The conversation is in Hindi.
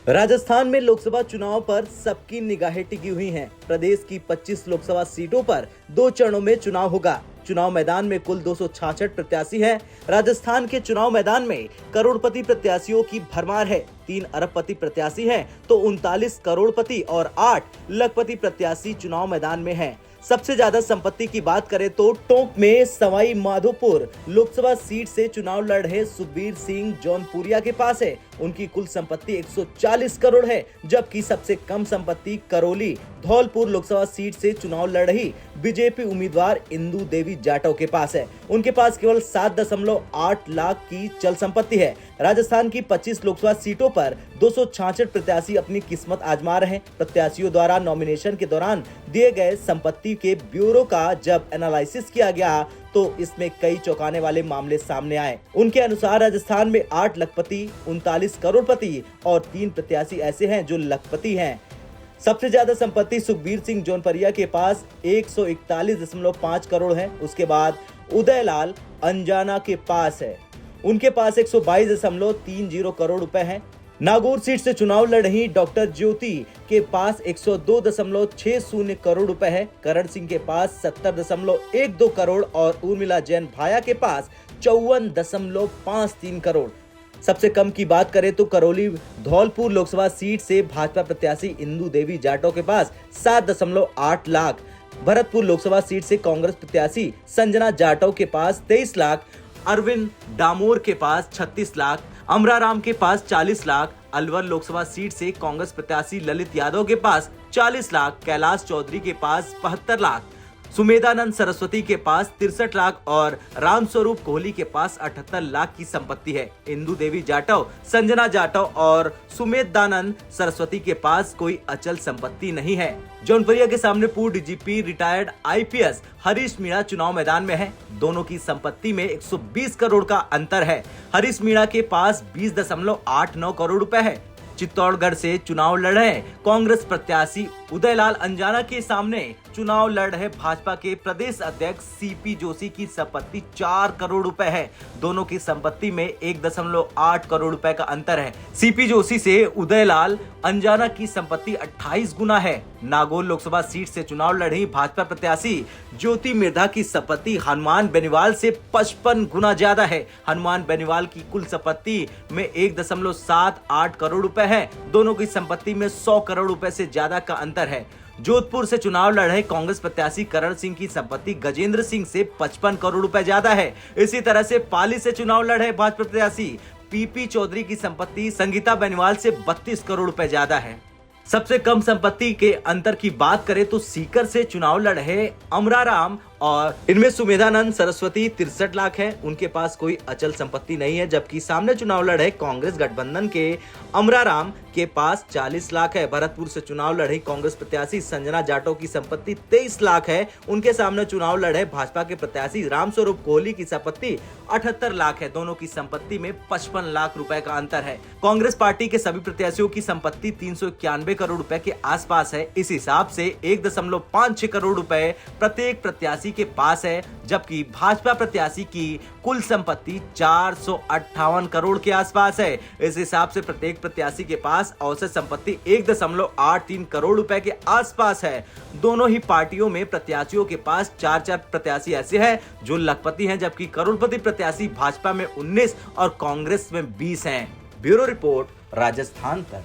राजस्थान में लोकसभा चुनाव पर सबकी निगाहें टिकी हुई हैं। प्रदेश की 25 लोकसभा सीटों पर 2 चरणों में चुनाव होगा। चुनाव मैदान में कुल 266 प्रत्याशी हैं। राजस्थान के चुनाव मैदान में करोड़पति प्रत्याशियों की भरमार है। 3 अरबपति प्रत्याशी हैं तो 39 करोड़पति और 8 लखपति प्रत्याशी चुनाव मैदान में हैं। सबसे ज्यादा संपत्ति की बात करें तो टोंक में सवाई माधोपुर लोकसभा सीट से चुनाव लड़ रहे सुखबीर सिंह जौनपुरिया के पास है। उनकी कुल संपत्ति 140 करोड़ है, जबकि सबसे कम संपत्ति करौली धौलपुर लोकसभा सीट से चुनाव लड़ रही बीजेपी उम्मीदवार इंदु देवी जाटव के पास है। उनके पास केवल 7.8 लाख की चल संपत्ति है। राजस्थान की 25 लोकसभा सीटों पर 266 प्रत्याशी अपनी किस्मत आजमा रहे हैं। प्रत्याशियों द्वारा नॉमिनेशन के दौरान दिए गए संपत्ति के ब्यूरो का जब एनालिसिस किया गया तो इसमें कई चौंकाने वाले मामले सामने आए। उनके अनुसार राजस्थान में 8 लखपति, 39 करोड़पति और 3 प्रत्याशी ऐसे हैं जो लखपति हैं। सबसे ज्यादा संपत्ति सुखबीर सिंह जौनपुरिया के पास 141.5 करोड़ है। उसके बाद उदयलाल अंजाना के पास है, उनके पास 122.30 करोड़ रुपए है। नागौर सीट से चुनाव लड़ रही डॉक्टर ज्योति के पास 102.60 करोड़ रुपए है। करण सिंह के पास 70.12 करोड़ और उर्मिला जैन भाया के पास 54.53 करोड़। सबसे कम की बात करें तो करौली धौलपुर लोकसभा सीट से भाजपा प्रत्याशी इंदु देवी जाटव के पास 7.8 लाख, भरतपुर लोकसभा सीट से कांग्रेस प्रत्याशी संजना जाटव के पास 23 लाख, अरविंद डामोर के पास 36 लाख, अमराराम के पास 40 लाख, अलवर लोकसभा सीट से कांग्रेस प्रत्याशी ललित यादव के पास 40 लाख, कैलाश चौधरी के पास 72 लाख, सुमेधानंद सरस्वती के पास 63 लाख और रामस्वरूप कोहली के पास 78 लाख की संपत्ति है। इंदु देवी जाटव, संजना जाटव और सुमेधानंद सरस्वती के पास कोई अचल संपत्ति नहीं है। जौनपुरिया के सामने पूर्व DGP retired IPS Harish Meena चुनाव मैदान में है। दोनों की संपत्ति में 120 करोड़ का अंतर है। हरीश मीणा के पास 20.89 करोड़ रुपए है। चित्तौड़गढ़ से चुनाव लड़ रहे कांग्रेस प्रत्याशी उदयलाल अंजाना के सामने चुनाव लड़ रहे भाजपा के प्रदेश अध्यक्ष सीपी जोशी की संपत्ति 4 करोड़ रुपए है। दोनों की संपत्ति में 1.8 करोड़ रुपए का अंतर है। सीपी जोशी से उदयलाल अंजाना की संपत्ति 28 गुना है। नागौर लोकसभा सीट से चुनाव लड़ रही भाजपा प्रत्याशी ज्योति मिर्धा की संपत्ति हनुमान बेनीवाल से 55 गुना ज्यादा है। हनुमान बेनीवाल की कुल संपत्ति में 1.78 करोड़ रुपए है। दोनों की संपत्ति में 100 करोड़ रुपए से ज्यादा का अंतर है। जोधपुर से चुनाव लड़ रहे कांग्रेस प्रत्याशी करण सिंह की संपत्ति गजेंद्र सिंह से 55 करोड़ रुपए ज्यादा है। इसी तरह से पाली से चुनाव लड़ रहे भाजपा प्रत्याशी पीपी चौधरी की संपत्ति संगीता बेनीवाल से 32 करोड़ रुपए ज्यादा है। सबसे कम संपत्ति के अंतर की बात करें तो सीकर से चुनाव लड़ रहे अमराराम और इनमें सुमेधानंद सरस्वती 63 लाख है। उनके पास कोई अचल संपत्ति नहीं है, जबकि सामने चुनाव लड़ रहे कांग्रेस गठबंधन के अमराराम के पास 40 लाख है। भरतपुर से चुनाव लड़ रही कांग्रेस प्रत्याशी संजना जाटव की संपत्ति 23 लाख है। उनके सामने चुनाव लड़ रहे भाजपा के प्रत्याशी रामस्वरूप कोहली की संपत्ति 78 लाख है। दोनों की संपत्ति में 55 लाख रुपए का अंतर है। कांग्रेस पार्टी के सभी प्रत्याशियों की संपत्ति 391 करोड़ रुपए के आसपास है। इस हिसाब से 1.56 करोड़ रुपए प्रत्येक प्रत्याशी के पास है, जबकि भाजपा प्रत्याशी की कुल संपत्ति 458 करोड़ के आसपास है। इस हिसाब से प्रत्येक प्रत्याशी के पास औसत संपत्ति 1.83 करोड़ रुपए के आसपास है। दोनों ही पार्टियों में प्रत्याशियों के पास 4 प्रत्याशी ऐसे हैं जो लखपति हैं, जबकि करोड़पति प्रत्याशी भाजपा में 19 और कांग्रेस में 20 हैं। ब्यूरो रिपोर्ट, राजस्थान तक।